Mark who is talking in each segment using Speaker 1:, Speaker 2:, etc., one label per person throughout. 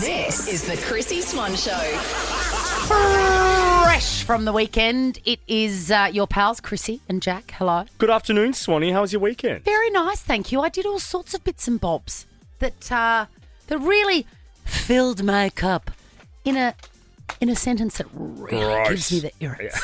Speaker 1: This is the Chrissy Swan Show.
Speaker 2: Fresh from the weekend, it is your pals, Chrissy and Jack. Hello.
Speaker 3: Good afternoon, Swanee. How was your weekend?
Speaker 2: Very nice, thank you. I did all sorts of bits and bobs that really filled my cup in a sentence that really gives me the irrits.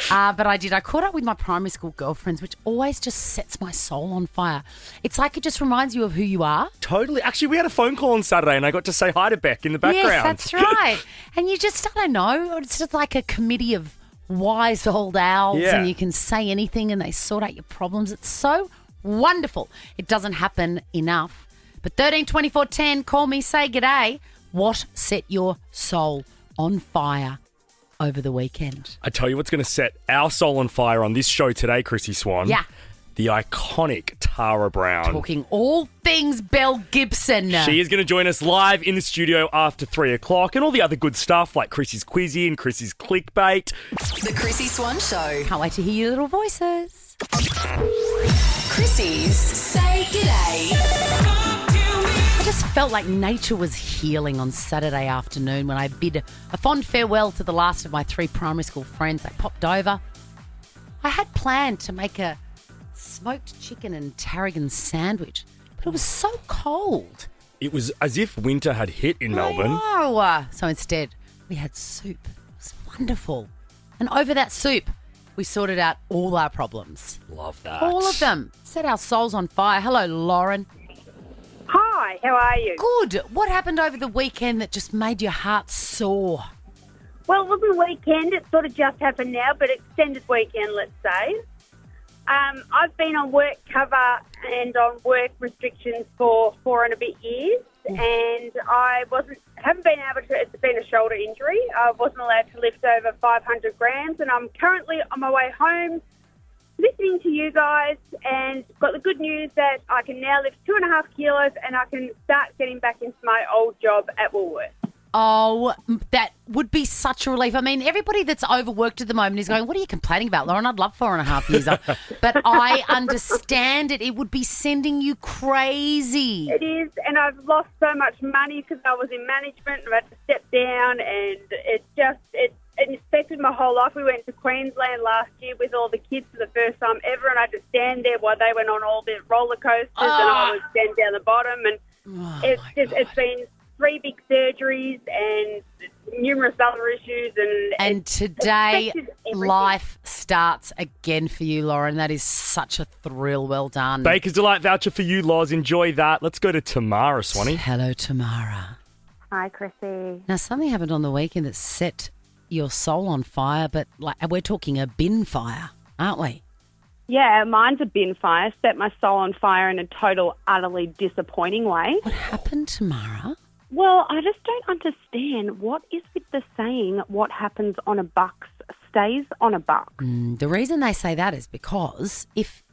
Speaker 2: But I did. I caught up with my primary school girlfriends, which always just sets my soul on fire. It's like it just reminds you of who you are.
Speaker 3: Totally. Actually, we had a phone call on Saturday and I got to say hi to Beck in the background.
Speaker 2: Yes, that's right. And you just, I don't know, it's just like a committee of wise old owls and you can say anything and they sort out your problems. It's so wonderful. It doesn't happen enough. But 13 24 10, call me, say g'day. What set your soul on fire over the weekend?
Speaker 3: I tell you what's going to set our soul on fire on this show today, Chrissy Swan.
Speaker 2: Yeah.
Speaker 3: The iconic Tara Brown.
Speaker 2: Talking all things Belle Gibson.
Speaker 3: She is going to join us live in the studio after 3 o'clock and all the other good stuff like Chrissy's Quizzy and Chrissy's Clickbait.
Speaker 1: The Chrissy Swan Show.
Speaker 2: Can't wait to hear your little voices.
Speaker 1: Chrissy's Say G'day.
Speaker 2: I just felt like nature was healing on Saturday afternoon when I bid a fond farewell to the last of my 3 primary school friends. They popped over. I had planned to make a smoked chicken and tarragon sandwich, but it was so cold.
Speaker 3: It was as if winter had hit in Melbourne.
Speaker 2: Oh, so instead we had soup. It was wonderful. And over that soup, we sorted out all our problems.
Speaker 3: Love that.
Speaker 2: All of them. Set our souls on fire. Hello, Lauren.
Speaker 4: Hi, how are you?
Speaker 2: Good. What happened over the weekend that just made your heart soar?
Speaker 4: Well, it wasn't a weekend. It sort of just happened now, but extended weekend, let's say. I've been on work cover and on work restrictions for 4 and a bit years, and I haven't been able to. It's been a shoulder injury. I wasn't allowed to lift over 500 grams, and I'm currently on my way home, listening to you guys, and got the good news that I can now lift 2.5 kilos, and I can start getting back into my old job at Woolworths.
Speaker 2: Oh, that would be such a relief. I mean, everybody that's overworked at the moment is going, what are you complaining about, Lauren? I'd love 4.5 years off. But I understand it. It would be sending you crazy.
Speaker 4: It is, and I've lost so much money because I was in management and I had to step down, and it affected my whole life. We went to Queensland last year with all the kids for the first time ever, and I had to stand there while they went on all the roller coasters, and I was stand down the bottom, and it's been 3 big surgeries and numerous other issues.
Speaker 2: And today, life starts again for you, Lauren. That is such a thrill. Well done.
Speaker 3: Baker's Delight voucher for you, Loz. Enjoy that. Let's go to Tamara, Swanee.
Speaker 2: Hello, Tamara.
Speaker 5: Hi, Chrissy.
Speaker 2: Now, something happened on the weekend that set your soul on fire, but like we're talking a bin fire, aren't we?
Speaker 5: Yeah, mine's a bin fire. Set my soul on fire in a total, utterly disappointing way.
Speaker 2: What happened, Tamara?
Speaker 5: Well, I just don't understand what is with the saying, what happens on a buck stays on a buck.
Speaker 2: The reason they say that is because if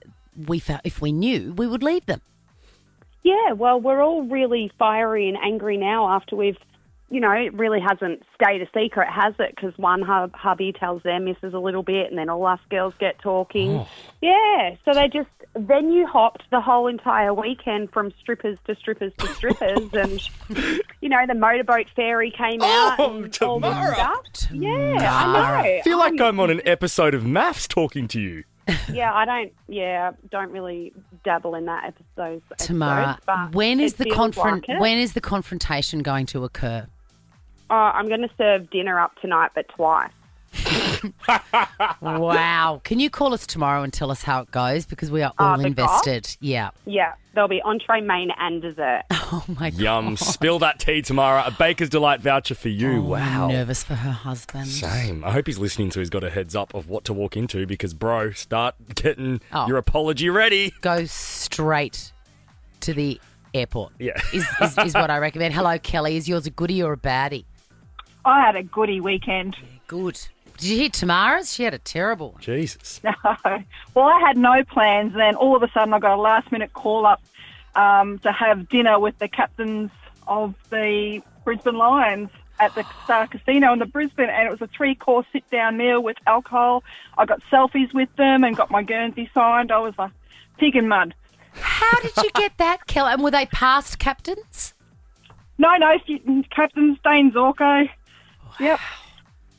Speaker 2: we knew, we would leave them.
Speaker 5: Yeah, well, we're all really fiery and angry now after we've, it really hasn't stayed a secret, has it? Because one hubby tells their missus a little bit and then all us girls get talking. Oh. Yeah, so they just venue hopped the whole entire weekend from strippers to strippers to strippers and, the motorboat fairy came out and
Speaker 3: Tamara.
Speaker 5: all this stuff. Yeah, I know.
Speaker 3: I feel like I'm on an episode of Maths talking to you.
Speaker 5: Yeah, I don't really dabble in that episode.
Speaker 2: Tamara, when is the confrontation going to occur?
Speaker 5: I'm going to serve dinner up tonight, but twice.
Speaker 2: Wow. Can you call us tomorrow and tell us how it goes? Because we are all invested. Yeah.
Speaker 5: Yeah. There'll be entree, main and dessert.
Speaker 2: Oh, my God.
Speaker 3: Yum. Spill that tea, Tamara. A Baker's Delight voucher for you. Wow.
Speaker 2: I'm nervous for her husband.
Speaker 3: Same. I hope he's listening so he's got a heads up of what to walk into because, bro, start getting your apology ready.
Speaker 2: Go straight to the airport.
Speaker 3: Yeah.
Speaker 2: Is what I recommend. Hello, Kelly. Is yours a goodie or a baddie?
Speaker 6: I had a goodie weekend.
Speaker 2: Good. Did you hear Tamara's? She had a terrible one.
Speaker 3: Jesus.
Speaker 6: No. Well, I had no plans. Then all of a sudden I got a last-minute call up to have dinner with the captains of the Brisbane Lions at the Star Casino in the Brisbane, and it was a 3-course sit-down meal with alcohol. I got selfies with them and got my Guernsey signed. I was like pig in mud.
Speaker 2: How did you get that, Kelly? And were they past captains?
Speaker 6: No, Captain Stain Zorko. Yep.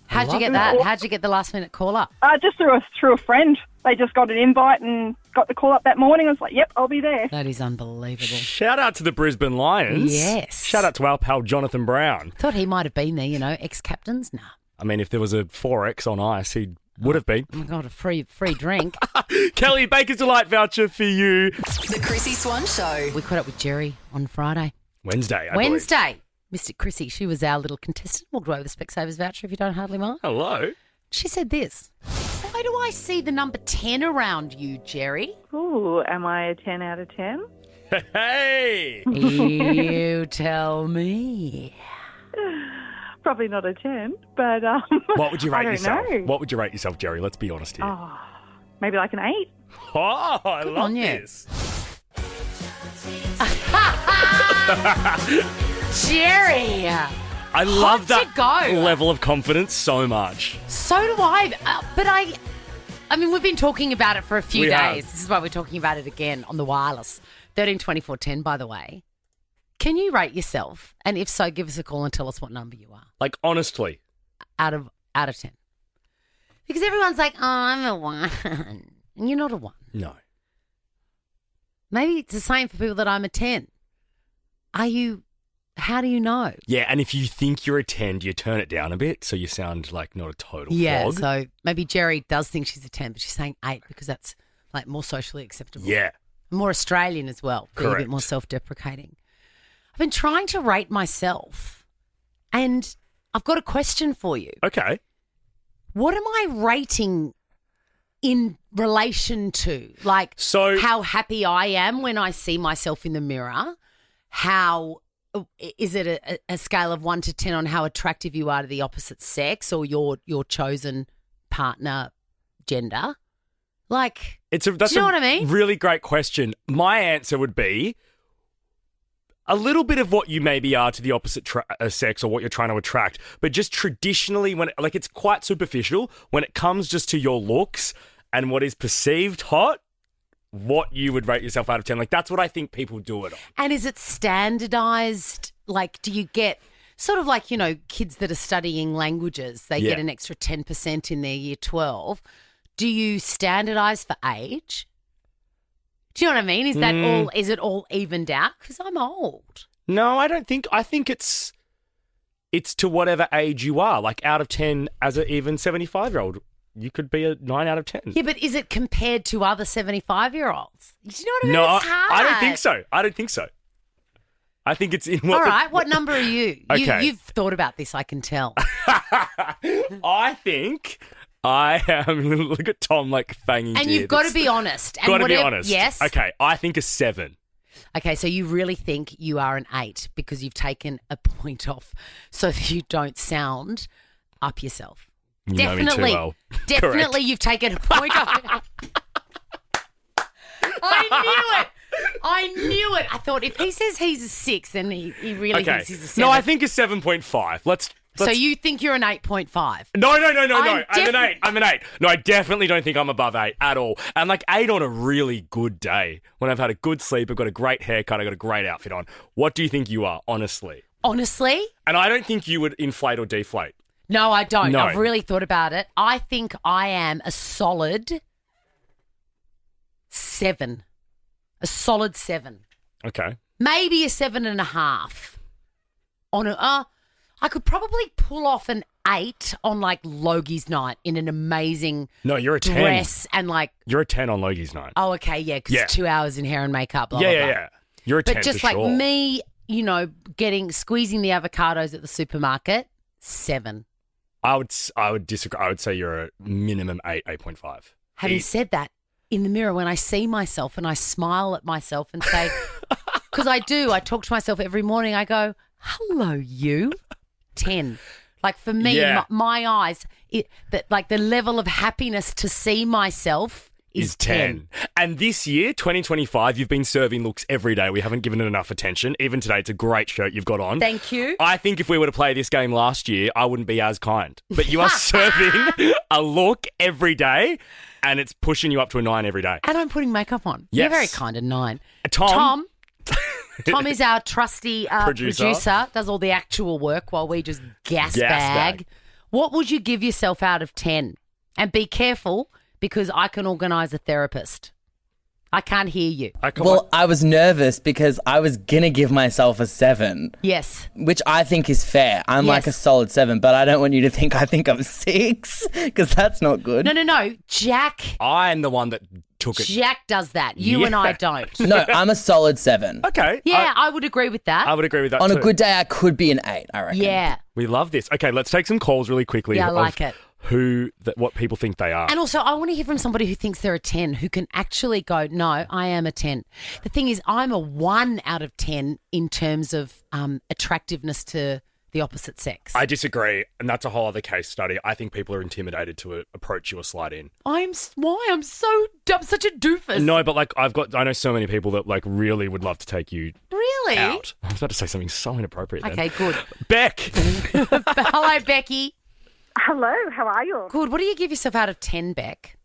Speaker 2: How'd you get that? How'd you get the last minute call up?
Speaker 6: Just through a friend. They just got an invite and got the call up that morning. I was like, yep, I'll be there.
Speaker 2: That is unbelievable.
Speaker 3: Shout out to the Brisbane Lions.
Speaker 2: Yes.
Speaker 3: Shout out to our pal Jonathan Brown.
Speaker 2: Thought he might have been there, ex-captains. Nah.
Speaker 3: I mean, if there was a 4X on ice, he would have been.
Speaker 2: Oh my God, a free drink.
Speaker 3: Kelly, Baker's Delight voucher for you.
Speaker 1: The Chrissy Swan Show.
Speaker 2: We caught up with Jerry on Friday.
Speaker 3: Wednesday, I believe.
Speaker 2: Wednesday. Mystic Chrissy, she was our little contestant. We'll go over the Specsavers voucher if you don't hardly mind.
Speaker 3: Hello.
Speaker 2: She said this. Why do I see the number 10 around you, Jerry?
Speaker 7: Ooh, am I a 10 out of 10?
Speaker 3: Hey.
Speaker 2: You tell me.
Speaker 7: Probably not a 10, but
Speaker 3: What would you
Speaker 7: I
Speaker 3: rate
Speaker 7: don't
Speaker 3: yourself?
Speaker 7: know.
Speaker 3: What would you rate yourself, Jerry? Let's be honest here.
Speaker 7: Maybe like an 8.
Speaker 3: Oh, I love
Speaker 2: on you.
Speaker 3: this.
Speaker 2: Jerry!
Speaker 3: I love
Speaker 2: Hot
Speaker 3: that
Speaker 2: to go.
Speaker 3: level of confidence so much.
Speaker 2: So do I. But I mean, we've been talking about it for a few
Speaker 3: We
Speaker 2: days.
Speaker 3: have.
Speaker 2: This is why we're talking about it again on the wireless. 132410, by the way. Can you rate yourself? And if so, give us a call and tell us what number you are
Speaker 3: Like, honestly.
Speaker 2: out of 10. Because everyone's like, oh, I'm a 1. And you're not a 1.
Speaker 3: No.
Speaker 2: Maybe it's the same for people that I'm a 10. How do you know?
Speaker 3: Yeah, and if you think you're a 10, you turn it down a bit so you sound like not a total
Speaker 2: Yeah,
Speaker 3: flog.
Speaker 2: so maybe Jerry does think she's a 10, but she's saying 8 because that's like more socially acceptable.
Speaker 3: Yeah.
Speaker 2: More Australian as well. Being a
Speaker 3: Correct.
Speaker 2: bit more self-deprecating. I've been trying to rate myself and I've got a question for you.
Speaker 3: Okay.
Speaker 2: What am I rating in relation to? Like
Speaker 3: So-
Speaker 2: how happy I am when I see myself in the mirror? How is it a scale of 1 to 10 on how attractive you are to the opposite sex or your chosen partner gender? Like,
Speaker 3: That's
Speaker 2: do you know what I mean?
Speaker 3: Really great question. My answer would be a little bit of what you maybe are to the opposite sex or what you're trying to attract, but just traditionally it's quite superficial when it comes just to your looks and what is perceived hot, what you would rate yourself out of 10. Like, that's what I think people do it on.
Speaker 2: And is it standardized? Like, do you get sort of like, kids that are studying languages, they get
Speaker 3: Yeah.
Speaker 2: an extra 10% in their year 12. Do you standardize for age? Do you know what I mean? Is it all evened out? Because I'm old.
Speaker 3: No, I don't think. I think it's to whatever age you are. Like, out of 10 as an even 75-year-old, you could be a 9 out of 10.
Speaker 2: Yeah, but is it compared to other 75-year-olds? Do you know what I mean?
Speaker 3: No,
Speaker 2: It's hard.
Speaker 3: I don't think so. I think it's in what
Speaker 2: All right, what number are you?
Speaker 3: Okay.
Speaker 2: You've thought about this, I can tell.
Speaker 3: I think I am. Look at Tom fanging.
Speaker 2: And you've got to be honest. And
Speaker 3: Got to be
Speaker 2: whatever-
Speaker 3: honest.
Speaker 2: Yes.
Speaker 3: Okay, I think a 7.
Speaker 2: Okay, so you really think you are an 8 because you've taken a point off so that you don't sound up yourself.
Speaker 3: You know me too
Speaker 2: Definitely.
Speaker 3: well.
Speaker 2: Definitely
Speaker 3: Correct.
Speaker 2: you've taken a point off. I knew it. I thought if he says he's a 6, then he really
Speaker 3: Okay.
Speaker 2: thinks he's a 7.
Speaker 3: No, I think a 7.5. Let's.
Speaker 2: So you think you're an 8.5?
Speaker 3: No. I'm
Speaker 2: I'm
Speaker 3: an 8. I'm an 8. No, I definitely don't think I'm above 8 at all. And 8 on a really good day when I've had a good sleep, I've got a great haircut, I've got a great outfit on. What do you think you are, honestly?
Speaker 2: Honestly?
Speaker 3: And I don't think you would inflate or deflate.
Speaker 2: No, I don't.
Speaker 3: No.
Speaker 2: I've really thought about it. I think I am a solid 7. A solid 7.
Speaker 3: Okay.
Speaker 2: Maybe a 7.5. I could probably pull off an 8 on Logie's night in an amazing
Speaker 3: No, you're a 10.
Speaker 2: dress and
Speaker 3: You're a 10 on Logie's night.
Speaker 2: oh, okay, yeah, because
Speaker 3: Yeah.
Speaker 2: it's 2 hours in hair and makeup. Blah, blah, blah.
Speaker 3: Yeah. You're a 10
Speaker 2: But just
Speaker 3: for sure.
Speaker 2: me, squeezing the avocados at the supermarket, 7.
Speaker 3: I would disagree. I would say you're a minimum 8, 8.5.
Speaker 2: Having said that, in the mirror, when I see myself and I smile at myself and say, because I talk to myself every morning, I go, hello, you, 10. Like for me,
Speaker 3: Yeah.
Speaker 2: my eyes, the level of happiness to see myself is 10.
Speaker 3: And this year, 2025, you've been serving looks every day. We haven't given it enough attention. Even today, it's a great shirt you've got on.
Speaker 2: Thank you.
Speaker 3: I think if we were to play this game last year, I wouldn't be as kind. But you are serving a look every day, and it's pushing you up to a 9 every day.
Speaker 2: And I'm putting makeup on.
Speaker 3: Yes.
Speaker 2: You're very kind, a 9.
Speaker 3: Tom.
Speaker 2: Tom is our trusty producer, does all the actual work while we just gas bag. What would you give yourself out of 10? And be careful because I can organise a therapist. I can't hear you.
Speaker 8: I was nervous because I was going to give myself a 7.
Speaker 2: Yes.
Speaker 8: Which I think is fair. I'm like a solid 7, but I don't want you to think I think I'm 6 because that's not good.
Speaker 2: No. Jack.
Speaker 3: I'm the one that took it.
Speaker 2: Jack does that. You and I don't.
Speaker 8: No, I'm a solid 7.
Speaker 3: Okay.
Speaker 2: Yeah, I would agree with that.
Speaker 3: I would agree with that
Speaker 8: On
Speaker 3: too.
Speaker 8: a good day, I could be an 8, I reckon.
Speaker 2: Yeah.
Speaker 3: We love this. Okay, let's take some calls really quickly.
Speaker 2: Yeah, I like it.
Speaker 3: What people think they are.
Speaker 2: And also, I want to hear from somebody who thinks they're a 10, who can actually go, no, I am a 10. The thing is, I'm a 1 out of 10 in terms of attractiveness to the opposite sex.
Speaker 3: I disagree, and that's a whole other case study. I think people are intimidated to approach you or slide in.
Speaker 2: Why? I'm such a doofus.
Speaker 3: No, but I know so many people that really would love to take you
Speaker 2: Really?
Speaker 3: out. I was about to say something so inappropriate then.
Speaker 2: Okay, good.
Speaker 3: Beck!
Speaker 2: Hello, Becky.
Speaker 9: Hello, how are you?
Speaker 2: Good. What do you give yourself out of 10, Beck?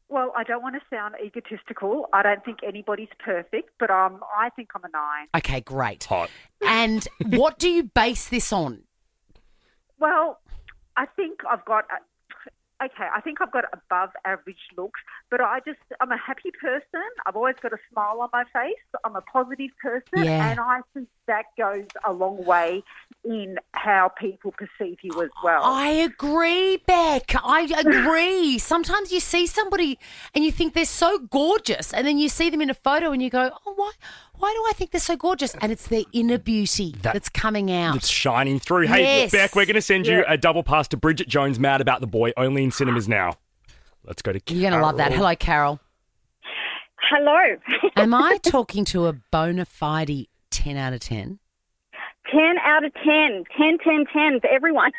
Speaker 9: Well, I don't want to sound egotistical. I don't think anybody's perfect, but I think I'm a 9.
Speaker 2: Okay, great.
Speaker 3: Hot.
Speaker 2: And what do you base this on?
Speaker 9: Well, I think I've got above average looks, but I'm a happy person. I've always got a smile on my face. I'm a positive person,
Speaker 2: Yeah.
Speaker 9: and I think that goes a long way in how people perceive you as well.
Speaker 2: I agree, Beck. I agree. Sometimes you see somebody and you think they're so gorgeous, and then you see them in a photo and you go, oh, why do I think they're so gorgeous? And it's their inner beauty that's coming out.
Speaker 3: It's shining through. Hey,
Speaker 2: Yes.
Speaker 3: Beck, we're going to send you a double pass to Bridget Jones' Mad About the Boy, only in cinemas now. Let's go to Carol.
Speaker 2: You're going to love that. Hello, Carol.
Speaker 4: Hello.
Speaker 2: Am I talking to a bona fide 10 out of 10?
Speaker 4: 10 out of 10. 10, 10, 10 for everyone.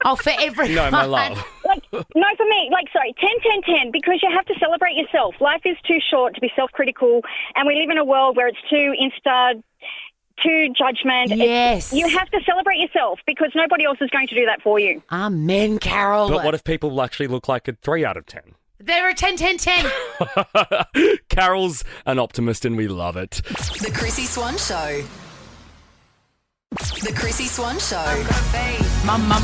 Speaker 2: Oh, for everyone.
Speaker 3: No, my love.
Speaker 4: No, for me. 10, 10, 10, because you have to celebrate yourself. Life is too short to be self-critical, and we live in a world where it's too too judgment.
Speaker 2: Yes.
Speaker 4: You have to celebrate yourself because nobody else is going to do that for you.
Speaker 2: Amen, Carol.
Speaker 3: But what if people actually look like a 3 out of 10?
Speaker 2: They're a 10, 10, 10.
Speaker 3: Carol's an optimist and we love it.
Speaker 1: The Chrissy Swan Show. The Chrissy Swan Show.
Speaker 2: Mama.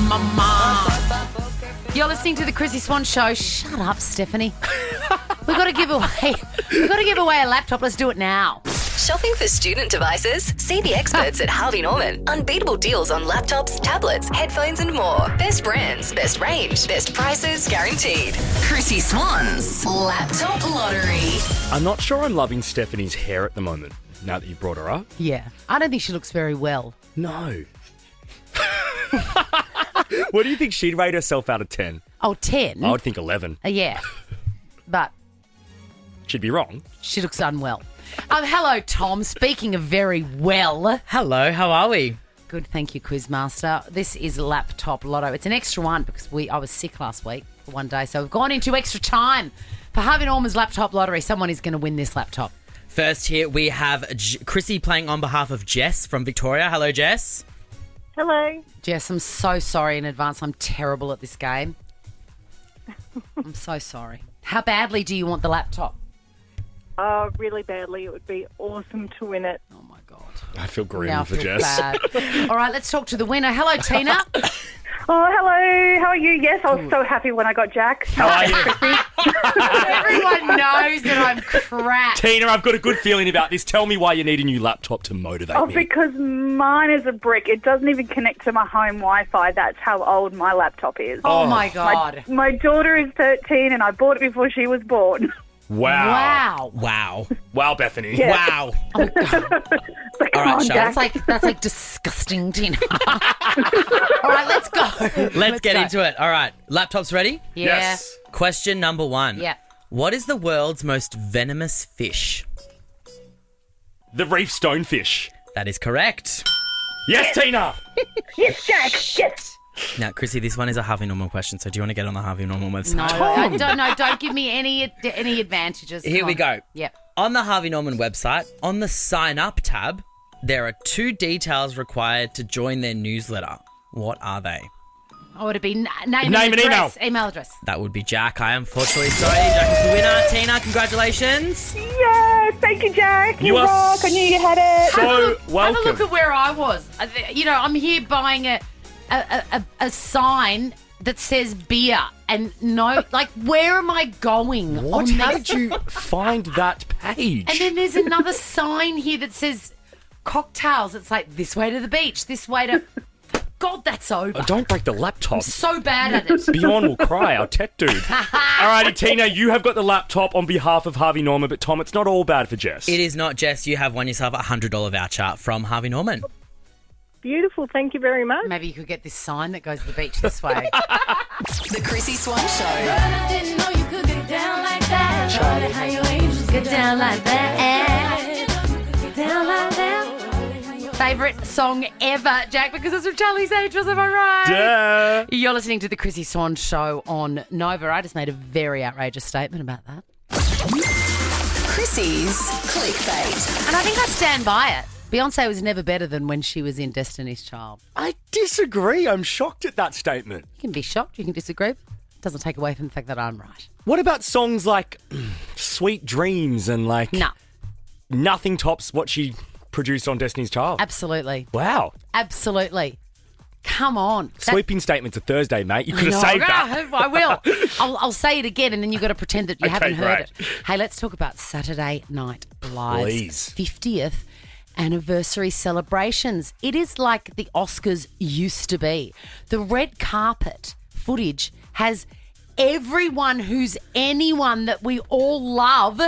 Speaker 2: You're listening to the Chrissy Swan Show. Shut up, Stephanie. We've got to give away a laptop. Let's do it now.
Speaker 1: Shopping for student devices? See the experts at Harvey Norman. Unbeatable deals on laptops, tablets, headphones and more. Best brands, best range, best prices guaranteed. Chrissy Swan's Laptop Lottery.
Speaker 3: I'm not sure I'm loving Stephanie's hair at the moment, now that you've brought her up.
Speaker 2: Yeah. I don't think she looks very well.
Speaker 3: No. What do you think she'd rate herself out of 10?
Speaker 2: Oh, 10?
Speaker 3: I would think 11.
Speaker 2: Yeah. But
Speaker 3: She'd be wrong.
Speaker 2: she looks unwell. Hello, Tom. Speaking of very well.
Speaker 8: Hello, how are we?
Speaker 2: Good, thank you, Quizmaster. This is Laptop Lotto. It's an extra one because I was sick last week for one day, so we've gone into extra time for Harvey Norman's Laptop Lottery. Someone is going to win this laptop.
Speaker 8: First here we have Chrissy playing on behalf of Jess from Victoria. Hello, Jess.
Speaker 4: Hello.
Speaker 2: Jess, I'm so sorry in advance. I'm terrible at this game. I'm so sorry. How badly do you want the laptop?
Speaker 7: Oh, really badly. It would be awesome to win it.
Speaker 2: Oh, my God.
Speaker 3: I feel grim
Speaker 2: Now I
Speaker 3: for
Speaker 2: feel
Speaker 3: Jess.
Speaker 2: bad. All right, let's talk to the winner. Hello, Tina.
Speaker 9: Oh, hello. How are you? Yes, I was so happy when I got Jack.
Speaker 3: How are you?
Speaker 2: Everyone knows that I'm crap.
Speaker 3: Tina, I've got a good feeling about this. Tell me why you need a new laptop to motivate
Speaker 9: Oh,
Speaker 3: me.
Speaker 9: because mine is a brick. It doesn't even connect to my home Wi-Fi. That's how old my laptop is.
Speaker 2: Oh, my God.
Speaker 9: My daughter is 13 and I bought it before she was born.
Speaker 3: Wow.
Speaker 2: Wow.
Speaker 3: Wow, Bethany.
Speaker 9: Yeah.
Speaker 8: Wow.
Speaker 9: So
Speaker 8: All right,
Speaker 9: come on,
Speaker 8: Charlotte.
Speaker 9: Jack.
Speaker 2: That's like disgusting, Tina. All right, let's go.
Speaker 8: Let's get
Speaker 2: go.
Speaker 8: into it. All right, laptops ready?
Speaker 2: Yeah.
Speaker 3: Yes.
Speaker 8: Question number 1.
Speaker 2: Yeah.
Speaker 8: What is the world's most venomous fish?
Speaker 3: The reef stonefish.
Speaker 8: That is correct.
Speaker 3: Yes, Tina.
Speaker 9: Yes, Jack. Yes.
Speaker 8: Now, Chrissy, this one is a Harvey Norman question, so do you want to get on the Harvey Norman website?
Speaker 2: No, don't give me any advantages.
Speaker 8: Here
Speaker 2: Come
Speaker 8: we
Speaker 2: on.
Speaker 8: go.
Speaker 2: Yep.
Speaker 8: On the Harvey Norman website, on the Sign Up tab, there are 2 details required to join their newsletter. What are they?
Speaker 2: Oh, would it be name
Speaker 3: and
Speaker 2: address? Email address.
Speaker 8: That would be Jack. I am unfortunately sorry. Jack is the winner. Tina, congratulations.
Speaker 6: Yeah, thank you, Jack.
Speaker 3: You are
Speaker 6: rock. I knew you had it.
Speaker 3: So welcome.
Speaker 2: Have a look at where I was. I'm here buying a sign that says beer and where am I going?
Speaker 3: What? How did you find that page?
Speaker 2: And then there's another sign here that says cocktails. It's like this way to the beach, this way to... God, that's over.
Speaker 3: Don't break the laptop.
Speaker 2: I'm so bad at it.
Speaker 3: Beyond will cry, our tech dude. Alrighty, Tina, you have got the laptop on behalf of Harvey Norman, but Tom, it's not all bad for Jess.
Speaker 8: It is not, Jess. You have won yourself a $100 voucher from Harvey Norman.
Speaker 6: Beautiful. Thank you very much.
Speaker 2: Maybe you could get this sign that goes to the beach this way.
Speaker 1: The Chrissy Swan Show.
Speaker 2: I didn't know you could get down like that. Charlie, how your angels get down like that. Down like that. Favourite song ever, Jack, because it's from Charlie's Angels, am I right?
Speaker 3: Duh.
Speaker 2: You're listening to the Chrissy Swan Show on Nova. I just made a very outrageous statement about that.
Speaker 1: Chrissy's clickbait.
Speaker 2: And I think I stand by it. Beyonce was never better than when she was in Destiny's Child.
Speaker 3: I disagree. I'm shocked at that statement.
Speaker 2: You can be shocked, you can disagree. It doesn't take away from the fact that I'm right.
Speaker 3: What about songs like Sweet Dreams and
Speaker 2: No.
Speaker 3: Nothing tops what she produced on Destiny's Child?
Speaker 2: Absolutely.
Speaker 3: Wow.
Speaker 2: Absolutely. Come on.
Speaker 3: Sweeping statements a Thursday, mate. You could have saved that.
Speaker 2: I will. I'll say it again and then you've got to pretend that you haven't heard
Speaker 3: great.
Speaker 2: it. Hey, let's talk about Saturday Night Live's
Speaker 3: Please.
Speaker 2: 50th anniversary celebrations. It is like the Oscars used to be. The red carpet footage has everyone who's anyone that we all love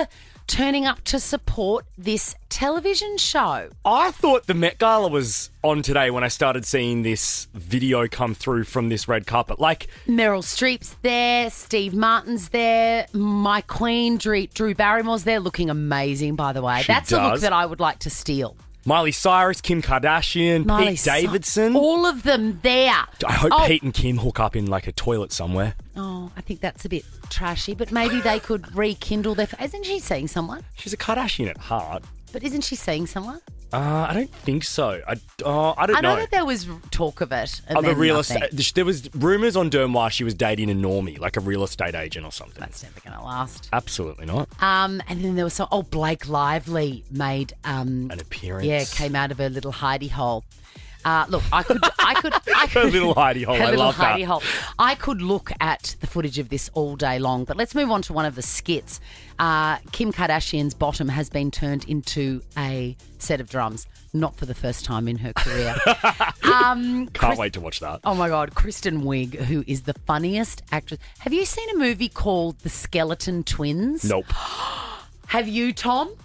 Speaker 2: turning up to support this television show.
Speaker 3: I thought the Met Gala was on today when I started seeing this video come through from this red carpet.
Speaker 2: Meryl Streep's there, Steve Martin's there, my queen, Drew Barrymore's there, looking amazing, by the way. That's a look that I would like to steal.
Speaker 3: Miley Cyrus, Kim Kardashian, Pete Davidson.
Speaker 2: All of them there.
Speaker 3: I hope Pete and Kim hook up in a toilet somewhere.
Speaker 2: Oh, I think that's a bit trashy, but maybe they could rekindle their... Isn't she seeing someone?
Speaker 3: She's a Kardashian at heart.
Speaker 2: But isn't she seeing someone?
Speaker 3: I don't think so. I don't know.
Speaker 2: I know that there was talk of it.
Speaker 3: Of a real estate. There was rumours on Dermois she was dating a normie, like a real estate agent or something.
Speaker 2: That's never going to last.
Speaker 3: Absolutely not.
Speaker 2: And then there was Blake Lively made
Speaker 3: an appearance.
Speaker 2: Yeah, came out of her little hidey hole. Look, I could
Speaker 3: Her little hidey hole. I love that.
Speaker 2: Hole. I could look at the footage of this all day long, but let's move on to one of the skits. Kim Kardashian's bottom has been turned into a set of drums, not for the first time in her career.
Speaker 3: Can't wait to watch that.
Speaker 2: Oh my God, Kristen Wiig, who is the funniest actress. Have you seen a movie called The Skeleton Twins?
Speaker 3: Nope.
Speaker 2: Have you, Tom?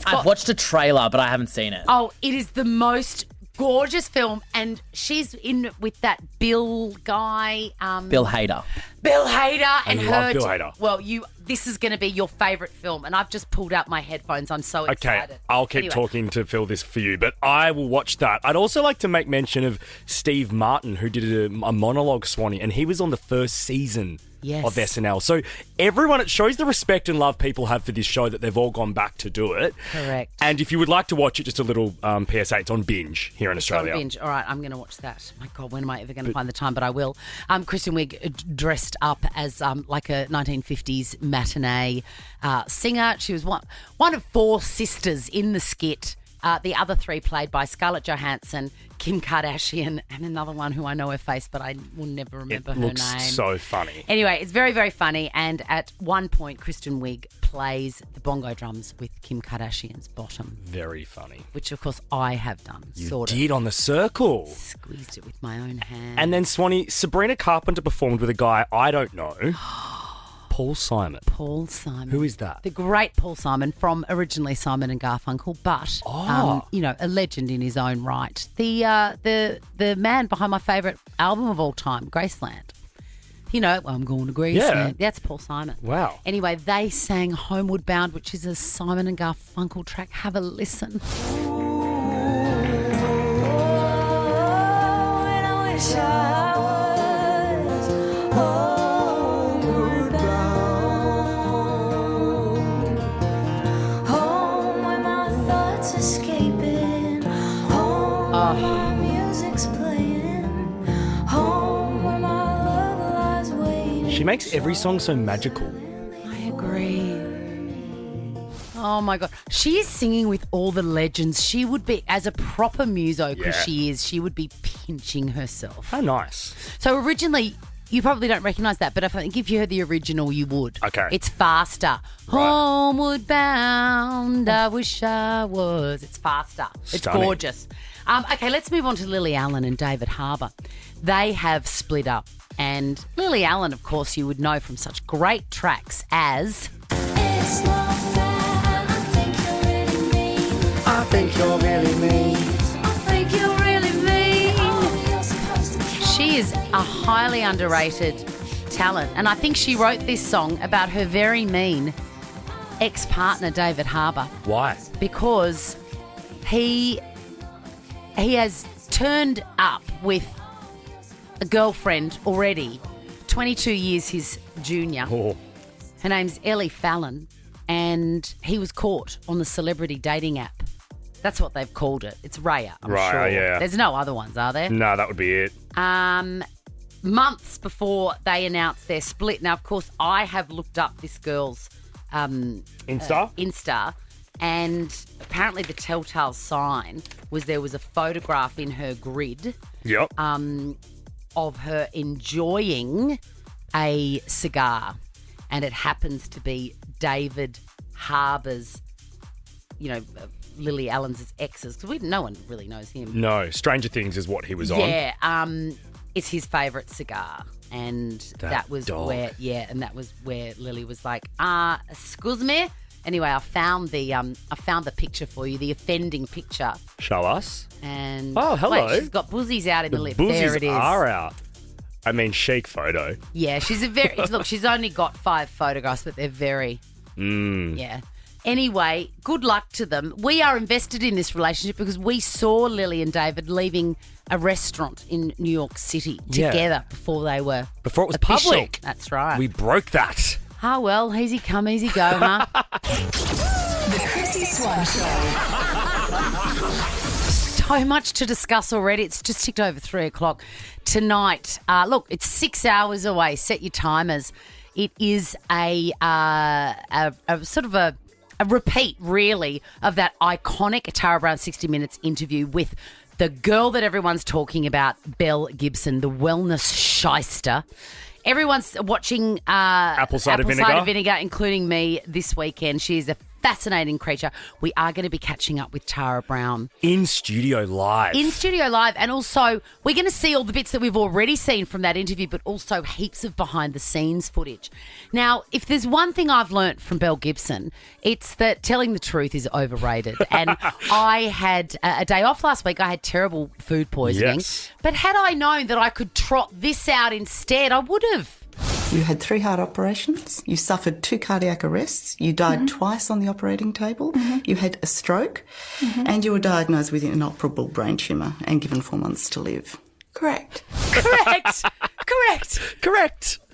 Speaker 8: I've watched a trailer, but I haven't seen it.
Speaker 2: Oh, it is the most gorgeous film, and she's in with that Bill guy.
Speaker 8: Bill Hader.
Speaker 2: Bill Hader and
Speaker 3: I
Speaker 2: her.
Speaker 3: love Bill Hader.
Speaker 2: Well, this is going to be your favourite film, and I've just pulled out my headphones. I'm so excited.
Speaker 3: Okay, I'll keep talking to fill this for you, but I will watch that. I'd also like to make mention of Steve Martin, who did a monologue, Swanee, and he was on the first season of SNL. So everyone, it shows the respect and love people have for this show that they've all gone back to do it.
Speaker 2: Correct.
Speaker 3: And if you would like to watch it, just a little PSA, it's on Binge here in Australia.
Speaker 2: On Binge. All right, I'm going to watch that. My God, when am I ever going to find the time? But I will. Kristen Wiig dressed up as like a 1950s matinee singer. She was one of four sisters in the skit. The other three played by Scarlett Johansson, Kim Kardashian, and another one who I know her face, but I will never remember her name.
Speaker 3: It looks so funny.
Speaker 2: Anyway, it's very, very funny. And at one point, Kristen Wiig plays the bongo drums with Kim Kardashian's bottom.
Speaker 3: Very funny.
Speaker 2: Which, of course, I have done.
Speaker 3: You did on the circle.
Speaker 2: Squeezed it with my own hand.
Speaker 3: And then, Swanee, Sabrina Carpenter performed with a guy I don't know. Paul Simon.
Speaker 2: Paul Simon.
Speaker 3: Who is that?
Speaker 2: The great Paul Simon from originally Simon and Garfunkel, but a legend in his own right. The man behind my favourite album of all time, Graceland. I'm going to Graceland.
Speaker 3: Yeah.
Speaker 2: That's Paul Simon.
Speaker 3: Wow.
Speaker 2: Anyway, they sang Homeward Bound, which is a Simon and Garfunkel track. Have a listen.
Speaker 3: She makes every song so magical.
Speaker 2: I agree. Oh my God. She is singing with all the legends. She would be, as a proper muso, because she would be pinching herself.
Speaker 3: How nice.
Speaker 2: So originally, you probably don't recognise that, but I think if you heard the original, you would.
Speaker 3: Okay.
Speaker 2: It's faster. Right. Homeward bound, I wish I was. It's faster. It's
Speaker 3: Stunning.
Speaker 2: gorgeous. Okay, let's move on to Lily Allen and David Harbour. They have split up. And Lily Allen, of course, you would know from such great tracks as...
Speaker 10: It's not fair, I think you're really mean.
Speaker 3: I think you're really mean.
Speaker 2: I think you're really mean.
Speaker 10: Oh, you're supposed to care.
Speaker 2: She is a highly underrated talent. And I think she wrote this song about her very mean ex-partner, David Harbour.
Speaker 3: Why?
Speaker 2: Because he has turned up with a girlfriend already, 22 years his junior.
Speaker 3: Oh.
Speaker 2: Her name's Ellie Fallon, and he was caught on the celebrity dating app. That's what they've called it. It's Raya, I'm
Speaker 3: Raya,
Speaker 2: sure.
Speaker 3: yeah.
Speaker 2: There's no other ones, are there?
Speaker 3: No, that would be it.
Speaker 2: Months before they announced their split. Now, of course, I have looked up this girl's Insta, and apparently the telltale sign was there was a photograph in her grid
Speaker 3: Yep.
Speaker 2: of her enjoying a cigar, and it happens to be David Harbour's, Lily Allen's ex's, because no one really knows him.
Speaker 3: No, Stranger Things is what he was on.
Speaker 2: Yeah, it's his favourite cigar, and that was
Speaker 3: dog.
Speaker 2: where Lily was like, excuse me. Anyway, I found the picture for you, the offending picture.
Speaker 3: Show us.
Speaker 2: And
Speaker 3: oh, hello.
Speaker 2: Wait, she's got buzzies out in the lip.
Speaker 3: Buzzies
Speaker 2: There it is.
Speaker 3: are out. I mean, chic photo.
Speaker 2: Yeah, she's look, she's only got 5 photographs, but they're very, yeah. Anyway, good luck to them. We are invested in this relationship because we saw Lily and David leaving a restaurant in New York City together before it was official.
Speaker 3: Public.
Speaker 2: That's right.
Speaker 3: We broke that.
Speaker 2: Oh, well, easy come, easy go, huh?
Speaker 1: The Chrissy Swan Show.
Speaker 2: So much to discuss already. It's just ticked over 3 o'clock tonight. Look, it's 6 hours away. Set your timers. It is a sort of a repeat, really, of that iconic Tara Brown 60 Minutes interview with the girl that everyone's talking about, Belle Gibson, the wellness shyster. Everyone's watching
Speaker 3: Apple cider vinegar,
Speaker 2: including me this weekend. She is a fascinating creature. We are going to be catching up with Tara Brown.
Speaker 3: In studio live.
Speaker 2: And also we're going to see all the bits that we've already seen from that interview, but also heaps of behind the scenes footage. Now, if there's one thing I've learnt from Belle Gibson, it's that telling the truth is overrated. And I had a day off last week. I had terrible food poisoning.
Speaker 3: Yes.
Speaker 2: But had I known that I could trot this out instead, I would have.
Speaker 11: You had 3 heart operations, you suffered 2 cardiac arrests, you died twice on the operating table, you had a stroke, and you were diagnosed with an inoperable brain tumour and given 4 months to live. Correct.
Speaker 3: Correct.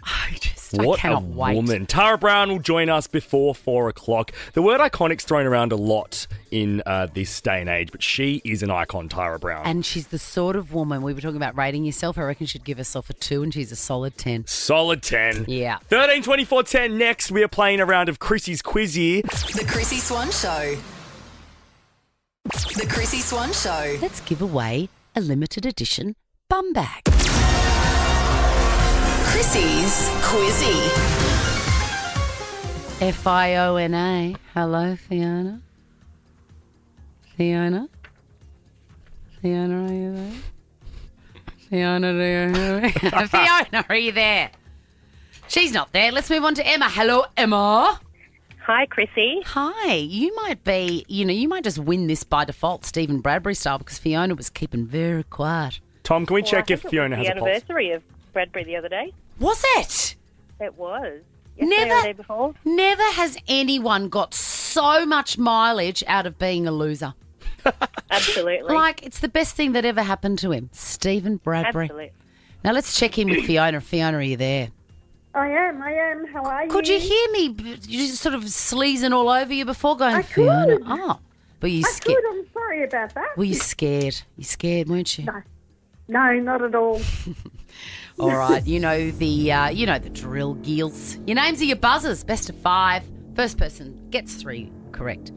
Speaker 2: I cannot wait.
Speaker 3: Woman. Tara Brown will join us before 4 o'clock. The word iconic's thrown around a lot in this day and age, but she is an icon, Tara Brown.
Speaker 2: And she's the sort of woman, we were talking about rating yourself, I reckon she'd give herself a 2 and she's a solid 10.
Speaker 3: Solid 10.
Speaker 2: Yeah.
Speaker 3: 13, 24, 10. Next, we are playing a round of Chrissy's Quiz here.
Speaker 1: The Chrissy Swan Show. The Chrissy Swan Show.
Speaker 2: Let's give away a limited edition bum bag.
Speaker 1: Chrissy's Quizzy.
Speaker 2: Fiona. Hello, Fiona. Fiona, are you there? Fiona, do you hear me? Fiona, are you there? She's not there. Let's move on to Emma. Hello, Emma.
Speaker 12: Hi, Chrissy.
Speaker 2: Hi. You might be, you might just win this by default, Stephen Bradbury style, because Fiona was keeping very quiet.
Speaker 3: Tom, can we check if Fiona has a
Speaker 12: pulse? The anniversary of Bradbury the other day.
Speaker 2: Was it?
Speaker 12: It was. Yesterday or the day before.
Speaker 2: Never has anyone got so much mileage out of being a loser.
Speaker 12: Absolutely.
Speaker 2: Like, it's the best thing that ever happened to him. Stephen Bradbury.
Speaker 12: Absolutely.
Speaker 2: Now, let's check in with Fiona. Fiona, are you there?
Speaker 4: I am. How are you?
Speaker 2: Could you hear me you just sort of sleazing all over you before going,
Speaker 4: I
Speaker 2: Fiona?
Speaker 4: could.
Speaker 2: Oh. Were you
Speaker 4: I
Speaker 2: scared?
Speaker 4: could. I'm sorry about that.
Speaker 2: Were you scared? You scared, weren't you?
Speaker 4: No, not at all.
Speaker 2: All right, you know the drill, Gills. Your names are your buzzers. Best of 5. First person gets 3 correct.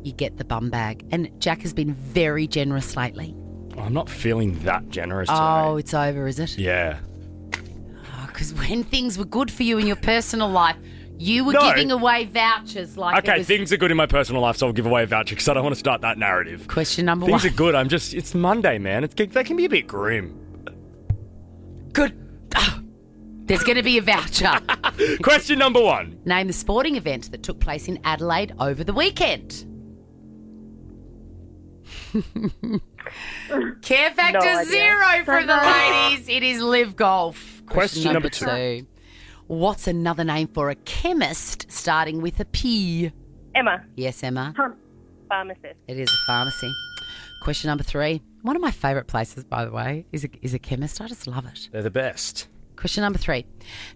Speaker 2: You get the bum bag. And Jack has been very generous lately.
Speaker 3: I'm not feeling that generous today.
Speaker 2: Oh, it's over, is it?
Speaker 3: Yeah.
Speaker 2: Because when things were good for you in your personal life, you were
Speaker 3: No.
Speaker 2: giving away vouchers like
Speaker 3: Okay,
Speaker 2: it was...
Speaker 3: things are good in my personal life, so I'll give away a voucher because I don't want to start that narrative.
Speaker 2: Question number
Speaker 3: Things
Speaker 2: 1.
Speaker 3: are good. It's Monday, man. They can be a bit grim.
Speaker 2: Good. There's going to be a voucher.
Speaker 3: Question number 1.
Speaker 2: Name the sporting event that took place in Adelaide over the weekend. Care factor
Speaker 12: No idea.
Speaker 2: 0 for the ladies. It is live golf.
Speaker 3: Question number 2.
Speaker 2: What's another name for a chemist starting with a P?
Speaker 12: Emma,
Speaker 2: Yes, Emma.
Speaker 12: pharmacist.
Speaker 2: It is a pharmacy. Question number 3. One of my favourite places, by the way, is a chemist. I just love it.
Speaker 3: They're the best.
Speaker 2: Question number 3.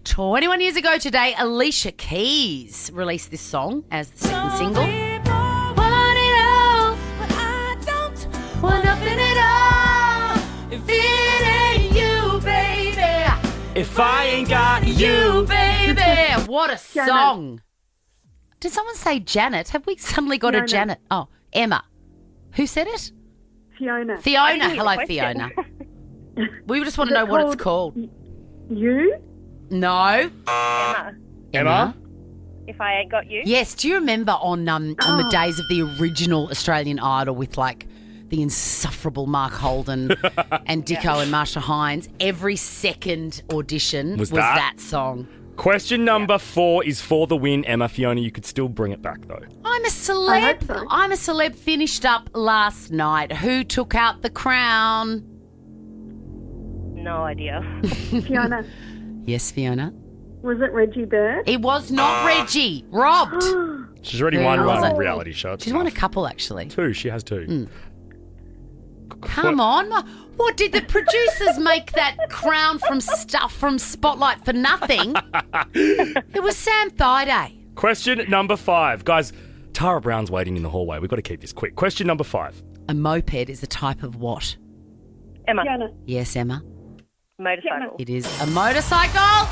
Speaker 2: 21 years ago today, Alicia Keys released this song as the second single. Want it all, but I don't want nothing at all. If it ain't you, baby.
Speaker 3: If I ain't got
Speaker 2: You, baby. What a song. Did someone say Janet? Have we suddenly got a
Speaker 7: Fiona.
Speaker 2: Janet? Oh, Emma. Who said it?
Speaker 7: Fiona.
Speaker 2: Fiona.
Speaker 12: hear the
Speaker 2: Hello,
Speaker 12: question.
Speaker 2: Fiona. We just want to
Speaker 7: Is it
Speaker 2: know what it's called.
Speaker 7: You?
Speaker 2: No.
Speaker 12: Emma, if I ain't got you.
Speaker 2: Yes. Do you remember on the days of the original Australian Idol with like the insufferable Mark Holden and Dicko and Marsha Hines? Every second audition was
Speaker 3: that?
Speaker 2: that song.
Speaker 3: Question number 4 is for the win, Emma. Fiona, you could still bring it back, though.
Speaker 2: I'm a
Speaker 7: I
Speaker 2: celeb.
Speaker 7: hope so.
Speaker 2: I'm a celeb finished up last night. Who took out the crown?
Speaker 12: No idea.
Speaker 7: Fiona.
Speaker 2: Yes, Fiona.
Speaker 7: Was it Reggie Bird?
Speaker 2: It was not Reggie. Robbed.
Speaker 3: She's already
Speaker 2: Who
Speaker 3: won
Speaker 2: was
Speaker 3: one
Speaker 2: it?
Speaker 3: reality show. It's
Speaker 2: She's won a
Speaker 3: enough.
Speaker 2: couple, actually.
Speaker 3: 2. She has 2.
Speaker 2: Come on. What, did the producers make that crown from Spotlight for nothing? It was Sam Thaiday.
Speaker 3: Question number 5. Guys, Tara Brown's waiting in the hallway. We've got to keep this quick. Question number 5.
Speaker 2: A moped is a type of what?
Speaker 12: Emma,
Speaker 7: Fiona.
Speaker 2: Yes, Emma.
Speaker 12: motorcycle.
Speaker 2: It is a motorcycle.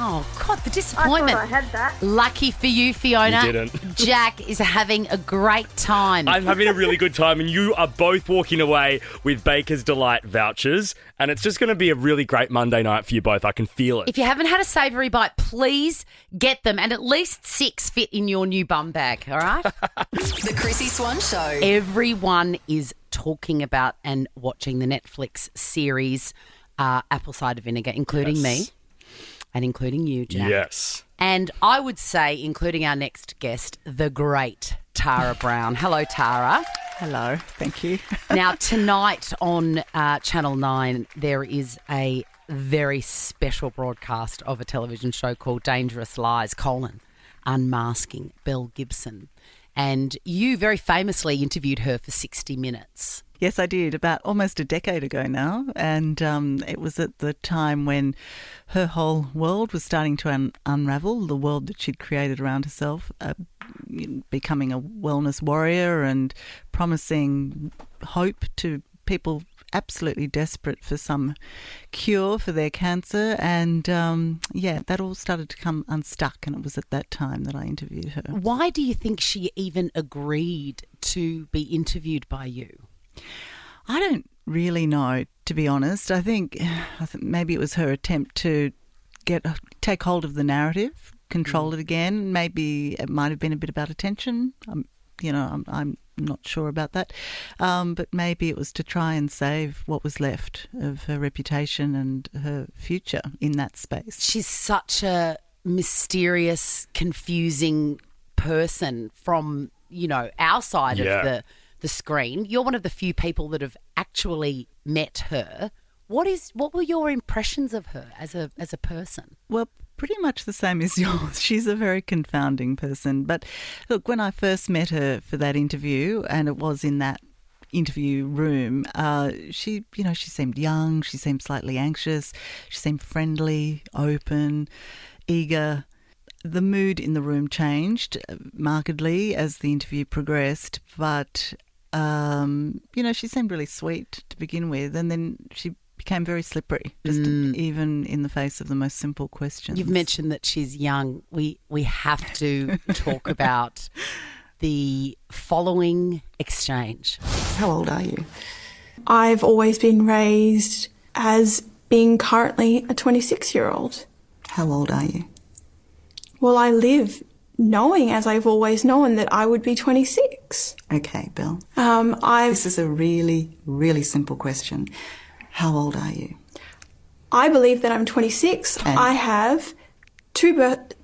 Speaker 2: Oh, God, the
Speaker 7: I thought
Speaker 2: disappointment.
Speaker 7: I had that.
Speaker 2: Lucky for you, Fiona.
Speaker 3: You didn't.
Speaker 2: Jack is having a great time.
Speaker 3: I'm having a really good time, and you are both walking away with Baker's Delight vouchers, and it's just going to be a really great Monday night for you both. I can feel it.
Speaker 2: If you haven't had a savoury bite, please get them, and at least 6 fit in your new bum bag, all right?
Speaker 1: The Chrissy Swan Show.
Speaker 2: Everyone is talking about and watching the Netflix series Apple Cider Vinegar, including me and including you, Jack.
Speaker 3: Yes.
Speaker 2: And I would say, including our next guest, the great Tara Brown. Hello, Tara.
Speaker 13: Hello, thank you.
Speaker 2: Now, tonight on Channel 9, there is a very special broadcast of a television show called Dangerous Lies, Unmasking Belle Gibson. And you very famously interviewed her for 60 Minutes.
Speaker 13: Yes, I did, about almost a decade ago now. And it was at the time when her whole world was starting to unravel, the world that she'd created around herself, becoming a wellness warrior and promising hope to people absolutely desperate for some cure for their cancer. And, that all started to come unstuck. And it was at that time that I interviewed her.
Speaker 2: Why do you think she even agreed to be interviewed by you?
Speaker 13: I don't really know, to be honest. I think maybe it was her attempt to take hold of the narrative, control it again. Maybe it might have been a bit about attention. I'm not sure about that. But maybe it was to try and save what was left of her reputation and her future in that space.
Speaker 2: She's such a mysterious, confusing person from, our side of the screen. You're one of the few people that have actually met her. What were your impressions of her as a person?
Speaker 13: Well, pretty much the same as yours. She's a very confounding person. But look, when I first met her for that interview, and it was in that interview room, she seemed young, she seemed slightly anxious, she seemed friendly, open, eager. The mood in the room changed markedly as the interview progressed, but she seemed really sweet to begin with, and then she became very slippery, just even in the face of the most simple questions.
Speaker 2: You've mentioned that she's young. We have to talk about the following exchange.
Speaker 11: How old are you?
Speaker 14: I've always been raised as being currently a 26-year-old.
Speaker 11: How old are you?
Speaker 14: Well, I live knowing, as I've always known, that I would be 26.
Speaker 11: Okay, Belle.
Speaker 14: I
Speaker 11: This is a really, really simple question. How old are you?
Speaker 14: believe that I'm 26.
Speaker 11: And-
Speaker 14: I have two birth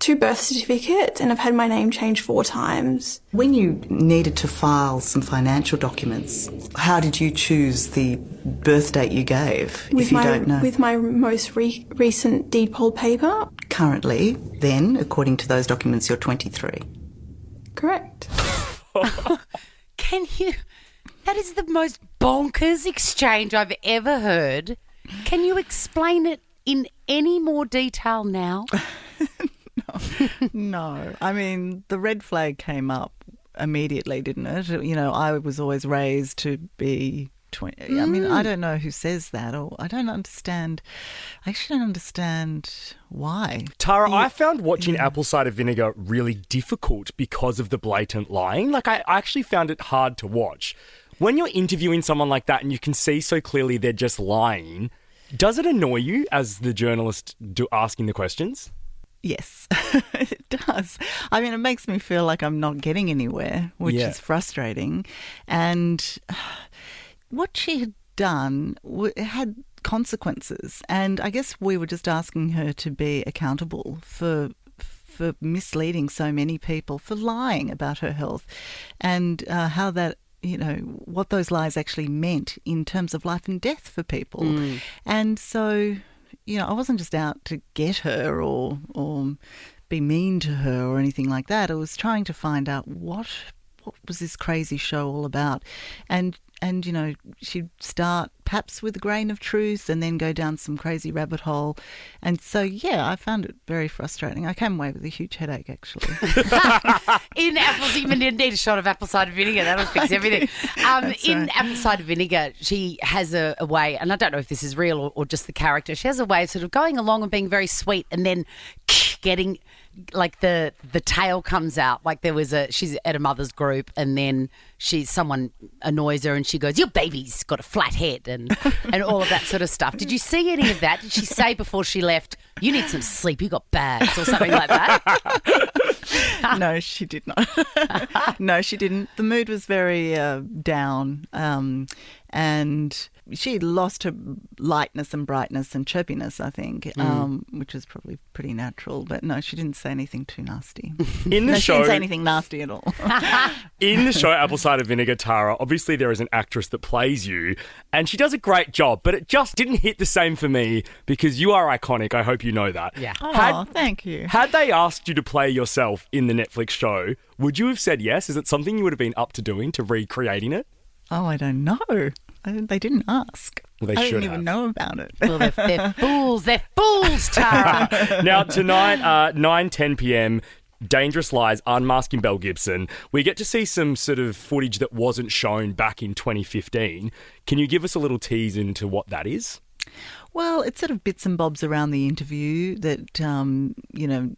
Speaker 14: certificates, and I've had my name changed 4 times.
Speaker 11: When you needed to file some financial documents, how did you choose the birth date you gave, if you don't know?
Speaker 14: With my most recent deed poll paper.
Speaker 11: Currently, then, according to those documents, you're 23.
Speaker 14: Correct.
Speaker 2: Can you? That is the most bonkers exchange I've ever heard. Can you explain it in any more detail now?
Speaker 13: No. I mean, the red flag came up immediately, didn't it? You know, I was always raised to be 20. I mean, I don't know who says that, or I don't understand. I actually don't understand why.
Speaker 3: Tara, I found watching Apple Cider Vinegar really difficult because of the blatant lying. Like, I actually found it hard to watch. When you're interviewing someone like that and you can see so clearly they're just lying, does it annoy you as the journalist asking the questions?
Speaker 13: Yes, it does. I mean, it makes me feel like I'm not getting anywhere, which is frustrating. And what she had done had consequences. And I guess we were just asking her to be accountable for misleading so many people, for lying about her health, and how that, you know, what those lies actually meant in terms of life and death for people. And so, you know, I wasn't just out to get her or be mean to her or anything like that. I was trying to find out what was this crazy show all about. And you know, she'd start perhaps with a grain of truth and then go down some crazy rabbit hole. And so, yeah, I found it very frustrating. I came away with a huge headache, actually.
Speaker 2: You need a shot of apple cider vinegar. That'll fix everything. Apple cider vinegar, she has a way, and I don't know if this is real or just the character, she has a way of sort of going along and being very sweet and then getting, like, the tail comes out. Like, she's at a mother's group and then someone annoys her and she goes, "Your baby's got a flat head," and all of that sort of stuff. Did you see any of that? Did she say before she left, "You need some sleep, you got bags," or something like that?
Speaker 13: No, she did not. No, she didn't. The mood was very down, and she lost her lightness and brightness and chirpiness, I think, which was probably pretty natural. But no, she didn't say anything too nasty.
Speaker 3: In the show,
Speaker 13: she didn't say anything nasty at all.
Speaker 3: In the show Apple Cider Vinegar, Tara, obviously there is an actress that plays you, and she does a great job, but it just didn't hit the same for me because you are iconic. I hope you know that.
Speaker 2: Yeah.
Speaker 13: Thank you.
Speaker 3: Had they asked you to play yourself in the Netflix show, would you have said yes? Is it something you would have been up to doing, to recreating it?
Speaker 13: Oh, I don't know. They didn't ask.
Speaker 3: Well, they
Speaker 13: I
Speaker 3: should
Speaker 13: didn't even know about it.
Speaker 2: Well, they're fools. They're fools, Tara.
Speaker 3: Now, tonight, 9:10 p.m, Dangerous Lies, Unmasking Belle Gibson. We get to see some sort of footage that wasn't shown back in 2015. Can you give us a little tease into what that is?
Speaker 13: Well, it's sort of bits and bobs around the interview that, you know,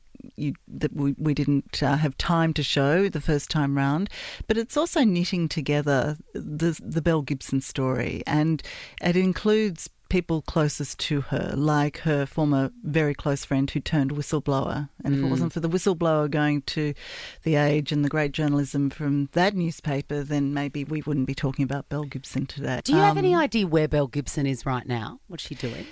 Speaker 13: that we didn't have time to show the first time round, but it's also knitting together the Belle Gibson story, and it includes people closest to her, like her former very close friend who turned whistleblower. And if it wasn't for the whistleblower going to The Age and the great journalism from that newspaper, then maybe we wouldn't be talking about Belle Gibson today.
Speaker 2: Do you have any idea where Belle Gibson is right now? What's she doing?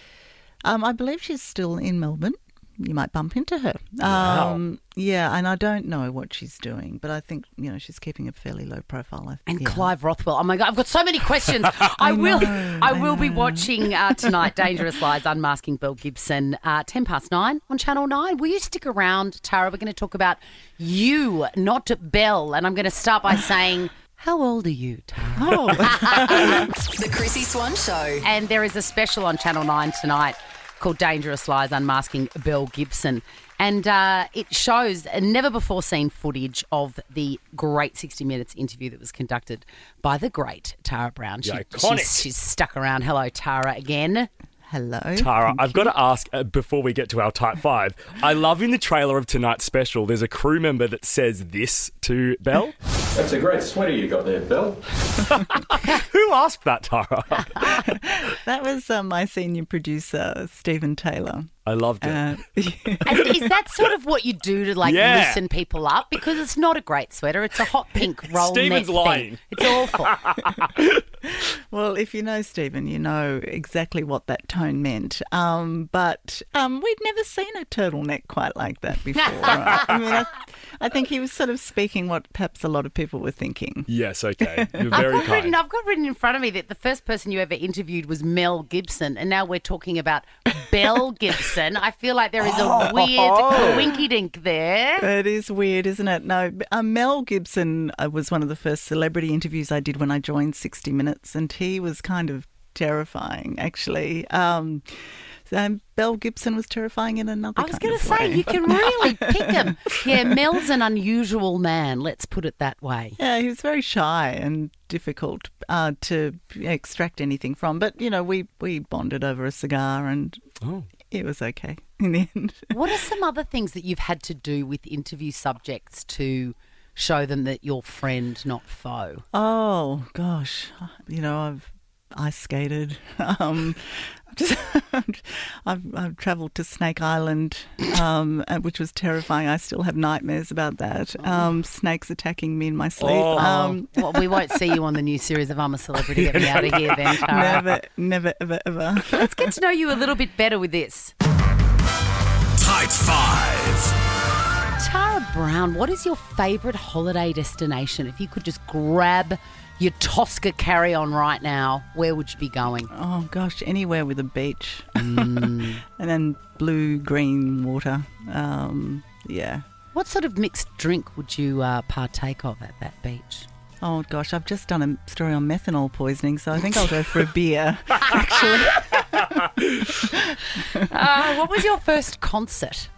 Speaker 13: I believe she's still in Melbourne. You might bump into her.
Speaker 3: Wow.
Speaker 13: Yeah, and I don't know what she's doing, but I think, you know, she's keeping a fairly low profile.
Speaker 2: And Clive Rothwell. Oh my God, I've got so many questions. I will be watching tonight Dangerous Lies, Unmasking Belle Gibson, 9:10 on Channel 9. Will you stick around, Tara? We're going to talk about you, not Belle. And I'm going to start by saying, how old are you, Tara?
Speaker 1: The Chrissy Swan Show.
Speaker 2: And there is a special on Channel 9 tonight called Dangerous Lies, Unmasking Belle Gibson. And it shows a never-before-seen footage of the great 60 Minutes interview that was conducted by the great Tara Brown.
Speaker 3: Iconic.
Speaker 2: She's stuck around. Hello, Tara, again.
Speaker 13: Hello.
Speaker 3: Tara, I've got to ask before we get to our type 5. I love in the trailer of tonight's special, there's a crew member that says this to Belle.
Speaker 15: That's a great sweater you got there, Belle.
Speaker 3: Who asked that, Tara?
Speaker 13: That was my senior producer, Stephen Taylor.
Speaker 3: I loved it.
Speaker 2: And is that sort of what you do to loosen people up? Because it's not a great sweater. It's a hot pink roll
Speaker 3: Stephen's
Speaker 2: neck
Speaker 3: lying.
Speaker 2: thing. It's awful.
Speaker 13: Well, if you know Stephen, you know exactly what that tone meant. But we'd never seen a turtleneck quite like that before. I mean, I think he was sort of speaking what perhaps a lot of people were thinking.
Speaker 3: Yes, okay. You're very kind.
Speaker 2: I've got written in front of me that the first person you ever interviewed was Mel Gibson, and now we're talking about Belle Gibson. I feel like there is a weird winky-dink there.
Speaker 13: It is weird, isn't it? No, Mel Gibson was one of the first celebrity interviews I did when I joined 60 Minutes, and he was kind of terrifying, actually. Belle Gibson was terrifying in another
Speaker 2: I was going to say,
Speaker 13: way.
Speaker 2: you can really pick him. Yeah, Mel's an unusual man, let's put it that way.
Speaker 13: Yeah, he was very shy and difficult to extract anything from. But, you know, we bonded over a cigar and it was okay in the end.
Speaker 2: What are some other things that you've had to do with interview subjects to show them that you're friend, not foe?
Speaker 13: Oh, gosh. You know, I've ice skated. I've travelled to Snake Island, which was terrifying. I still have nightmares about that. Snakes attacking me in my sleep.
Speaker 2: Well, we won't see you on the new series of I'm a Celebrity. Get me out of here then, Tara.
Speaker 13: Never, ever.
Speaker 2: Let's get to know you a little bit better with this.
Speaker 16: Type 5.
Speaker 2: Tara Brown, what is your favourite holiday destination? If you could just grab your Tosca carry-on right now, where would you be going?
Speaker 13: Oh, gosh, anywhere with a beach. And then blue-green water. Yeah.
Speaker 2: What sort of mixed drink would you partake of at that beach?
Speaker 13: Oh, gosh, I've just done a story on methanol poisoning, so I think I'll go for a beer, actually.
Speaker 2: What was your first concert?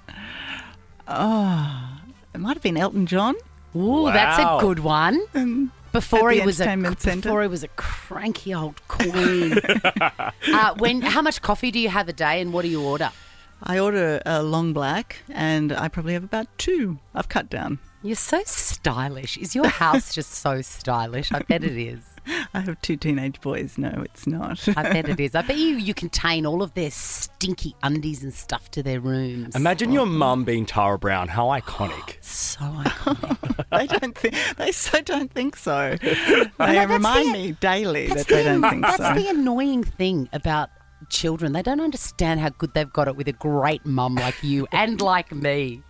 Speaker 13: Oh, it might have been Elton John.
Speaker 2: Ooh,
Speaker 3: Wow.
Speaker 2: That's a good one. Before he was
Speaker 13: Centre.
Speaker 2: a cranky old queen. How much coffee do you have a day, and what do you order?
Speaker 13: I order a long black, and I probably have about 2. I've cut down.
Speaker 2: You're so stylish. Is your house just so stylish? I bet it is.
Speaker 13: I have 2 teenage boys. No, it's not.
Speaker 2: I bet it is. I bet you contain all of their stinky undies and stuff to their rooms.
Speaker 3: Imagine your mum being Tara Brown. How iconic.
Speaker 2: So iconic.
Speaker 13: They so don't think so. They remind me daily that they don't think so.
Speaker 2: That's the annoying thing about children. They don't understand how good they've got it with a great mum like you and like me.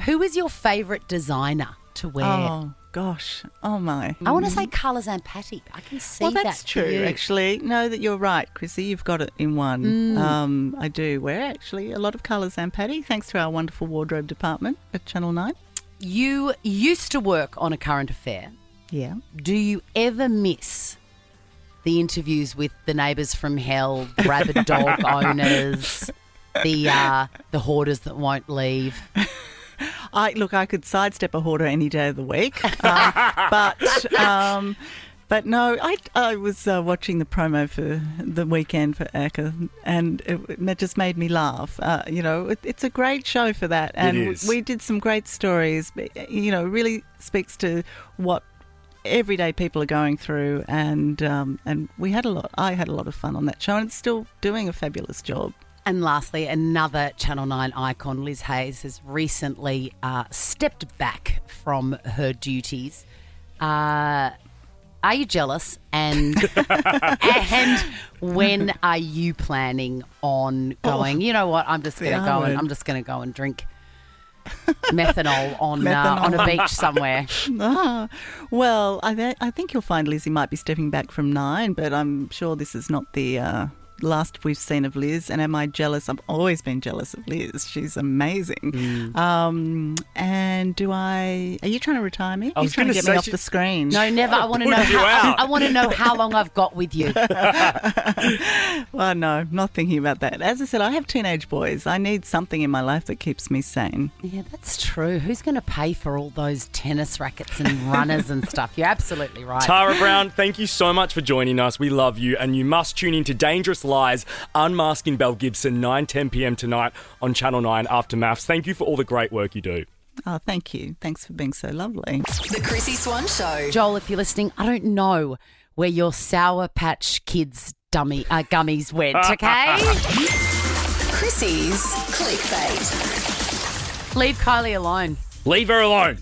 Speaker 2: Who is your favourite designer to wear?
Speaker 13: Oh, gosh. Oh, my.
Speaker 2: I want to say Colours and Patty. I can see that.
Speaker 13: Well, that's true, actually. No, that you're right, Chrissy. You've got it in one. I do wear, actually, a lot of Colours and Patty, thanks to our wonderful wardrobe department at Channel 9.
Speaker 2: You used to work on A Current Affair.
Speaker 13: Yeah.
Speaker 2: Do you ever miss the interviews with the neighbours from hell, rabid dog owners, the hoarders that won't leave?
Speaker 13: I could sidestep a hoarder any day of the week, but no, I was watching the promo for the weekend for ACCA, and it just made me laugh. It's a great show for that, and we did some great stories. Really speaks to what everyday people are going through, and we had a lot. I had a lot of fun on that show, and it's still doing a fabulous job.
Speaker 2: And lastly, another Channel 9 icon, Liz Hayes, has recently stepped back from her duties. Are you jealous? And and when are you planning on going? You know what? I'm just going to go and I'm just going to go and drink methanol on a beach somewhere.
Speaker 13: Well, I think you'll find Lizzie might be stepping back from 9, but I'm sure this is not the last we've seen of Liz. And am I jealous? I've always been jealous of Liz. She's amazing. And are you trying to retire me? You're trying to get me off the screen.
Speaker 2: No, never. I want to know I want to know how long I've got with you.
Speaker 13: Well, no, not thinking about that. As I said, I have teenage boys. I need something in my life that keeps me sane.
Speaker 2: Yeah, that's true. Who's going to pay for all those tennis rackets and runners and stuff? You're absolutely right.
Speaker 3: Tara Brown, thank you so much for joining us. We love you, and you must tune in to Dangerous Lies, Unmasking Belle Gibson, 9:10 p.m. tonight on Channel 9 after Maths. Thank you for all the great work you do.
Speaker 13: Oh, thank you. Thanks for being so lovely.
Speaker 1: The Chrissy Swan Show.
Speaker 2: Joel, if you're listening, I don't know where your Sour Patch Kids gummies went, okay?
Speaker 1: Chrissy's clickbait.
Speaker 2: Leave Kylie alone.
Speaker 3: Leave her alone.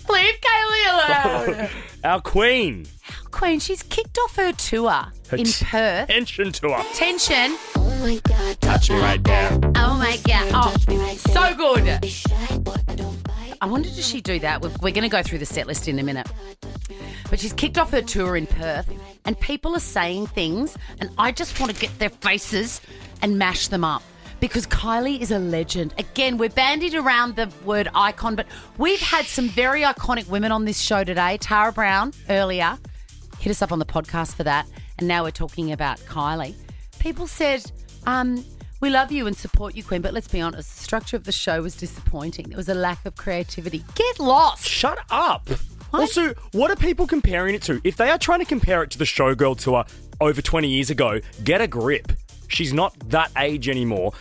Speaker 2: Leave Kylie alone.
Speaker 3: Our queen.
Speaker 2: Queen, she's kicked off her tour in Perth.
Speaker 3: Tension tour.
Speaker 2: Tension.
Speaker 10: Oh my God.
Speaker 3: Touch me right there.
Speaker 2: Oh my God. Oh, so good. I wonder, does she do that? We're going to go through the set list in a minute. But she's kicked off her tour in Perth and people are saying things and I just want to get their faces and mash them up because Kylie is a legend. Again, we're bandied around the word icon, but we've had some very iconic women on this show today. Tara Brown earlier. Hit us up on the podcast for that. And now we're talking about Kylie. People said, we love you and support you, Queen, but let's be honest, the structure of the show was disappointing. There was a lack of creativity. Get lost.
Speaker 3: Shut up.
Speaker 2: What?
Speaker 3: Also, what are people comparing it to? If they are trying to compare it to the Showgirl tour over 20 years ago, get a grip. She's not that age anymore.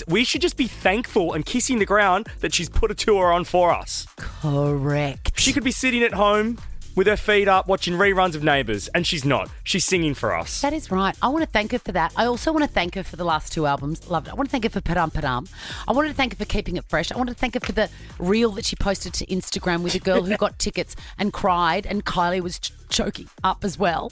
Speaker 3: We should just be thankful and kissing the ground that she's put a tour on for us.
Speaker 2: Correct.
Speaker 3: She could be sitting at home with her feet up watching reruns of Neighbours, and she's not. She's singing for us.
Speaker 2: That is right. I want to thank her for that. I also want to thank her for the last 2 albums. Loved it. I want to thank her for Padam Padam. I wanted to thank her for keeping it fresh. I wanted to thank her for the reel that she posted to Instagram with a girl who got tickets and cried, and Kylie was choking up as well.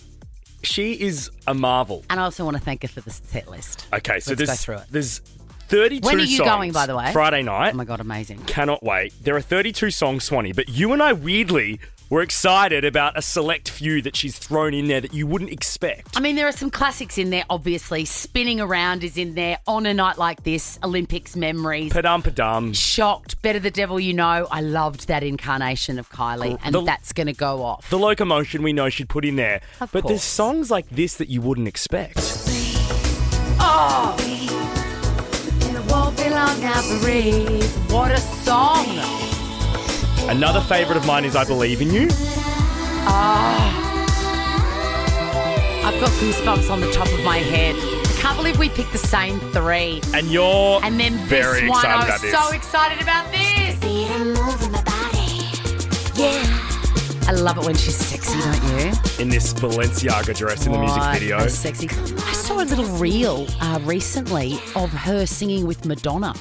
Speaker 3: She is a marvel.
Speaker 2: And I also want to thank her for the set list.
Speaker 3: Okay, so
Speaker 2: Let's go through it.
Speaker 3: There's 32
Speaker 2: When are you
Speaker 3: songs.
Speaker 2: going, by the way?
Speaker 3: Friday night.
Speaker 2: Oh my God, amazing.
Speaker 3: Cannot wait. There are 32 songs, Swanee, but you and I weirdly were excited about a select few that she's thrown in there that you wouldn't expect.
Speaker 2: I mean, there are some classics in there, obviously. Spinning Around is in there. On a Night Like This, Olympics Memories.
Speaker 3: Padam Padam.
Speaker 2: Shocked, Better the Devil You Know. I loved that incarnation of Kylie, and that's going to go off.
Speaker 3: The Locomotion we know she'd put in there.
Speaker 2: Of
Speaker 3: but
Speaker 2: course.
Speaker 3: there's songs like this that you wouldn't expect.
Speaker 2: Oh! It won't be long now, breathe. What a song!
Speaker 3: Another favourite of mine is I Believe in You.
Speaker 2: I've got goosebumps on the top of my head. I can't believe we picked the same 3.
Speaker 3: And you're
Speaker 2: And then
Speaker 3: very
Speaker 2: this one,
Speaker 3: excited
Speaker 2: I
Speaker 3: about
Speaker 2: was
Speaker 3: this.
Speaker 2: so excited about this. Yeah. I love it when she's sexy, don't you?
Speaker 3: In this Balenciaga dress in the music
Speaker 2: What
Speaker 3: video.
Speaker 2: a sexy. I saw a little reel recently of her singing with Madonna.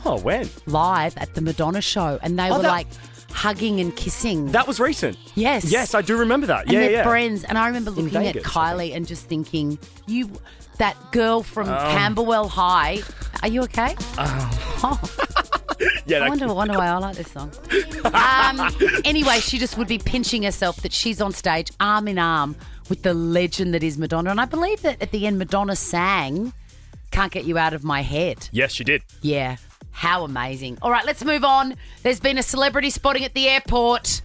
Speaker 3: Oh, when?
Speaker 2: Live at the Madonna show. And they were like hugging and kissing.
Speaker 3: That was recent.
Speaker 2: Yes.
Speaker 3: Yes, I do remember that.
Speaker 2: And
Speaker 3: Yeah,
Speaker 2: they're
Speaker 3: yeah.
Speaker 2: friends. And I remember looking at
Speaker 3: Vegas, I
Speaker 2: Kylie and just thinking, that girl from Camberwell High. Are you okay?
Speaker 3: Yeah,
Speaker 2: I wonder why I like this song. Anyway, she just would be pinching herself that she's on stage arm in arm with the legend that is Madonna. And I believe that at the end, Madonna sang Can't Get You Out of My Head.
Speaker 3: Yes, she did.
Speaker 2: Yeah. How amazing. All right, let's move on. There's been a celebrity spotting at the airport.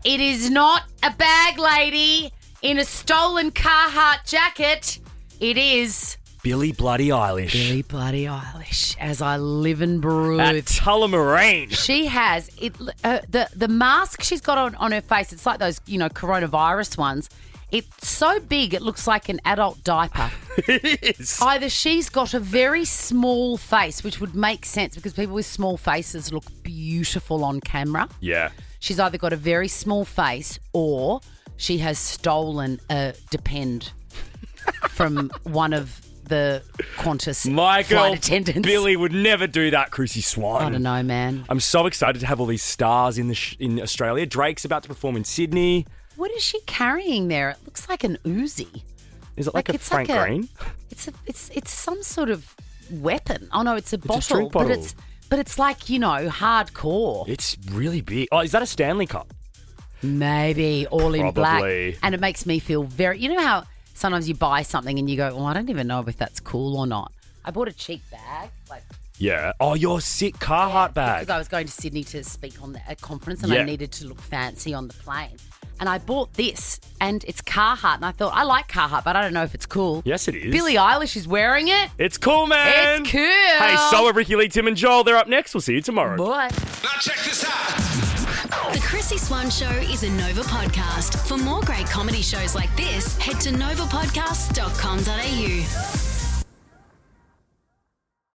Speaker 2: It is not a bag lady in a stolen Carhartt jacket. It is
Speaker 3: Billie Bloody Eilish.
Speaker 2: Billie Bloody Eilish, as I live and breathe.
Speaker 3: At Tullamarine.
Speaker 2: She has it. The mask she's got on her face. It's like those coronavirus ones. It's so big it looks like an adult diaper.
Speaker 3: It is.
Speaker 2: Either she's got a very small face, which would make sense because people with small faces look beautiful on camera.
Speaker 3: Yeah.
Speaker 2: She's either got a very small face or she has stolen a Depend from one of the Qantas
Speaker 3: My girl,
Speaker 2: flight attendants.
Speaker 3: Billy would never do that, Chrissy Swan.
Speaker 2: I don't know, man.
Speaker 3: I'm so excited to have all these stars in Australia. Drake's about to perform in Sydney.
Speaker 2: What is she carrying there? It looks like an Uzi.
Speaker 3: Is it like a
Speaker 2: it's
Speaker 3: Frank Green?
Speaker 2: It's some sort of weapon. Oh no, it's a bottle.
Speaker 3: a drink bottle.
Speaker 2: But it's like, hardcore.
Speaker 3: It's really big. Oh, is that a Stanley Cup?
Speaker 2: Maybe all in black.
Speaker 3: Probably.
Speaker 2: And it makes me feel very, how sometimes you buy something and you go, I don't even know if that's cool or not. I bought a cheap bag,
Speaker 3: Yeah. Oh, your sick Carhartt bag.
Speaker 2: because I was going to Sydney to speak on a conference and
Speaker 3: Yeah.
Speaker 2: I needed to look fancy on the plane. And I bought this, and it's Carhartt. And I thought, I like Carhartt, but I don't know if it's cool.
Speaker 3: Yes, it is.
Speaker 2: Billie Eilish is wearing it.
Speaker 3: It's cool, man.
Speaker 2: It's cool.
Speaker 3: Hey, so are Ricky Lee, Tim and Joel. They're up next. We'll see you tomorrow.
Speaker 2: Boy.
Speaker 16: Now check this out.
Speaker 1: The Chrissy Swan Show is a Nova podcast. For more great comedy shows like this, head to novapodcasts.com.au.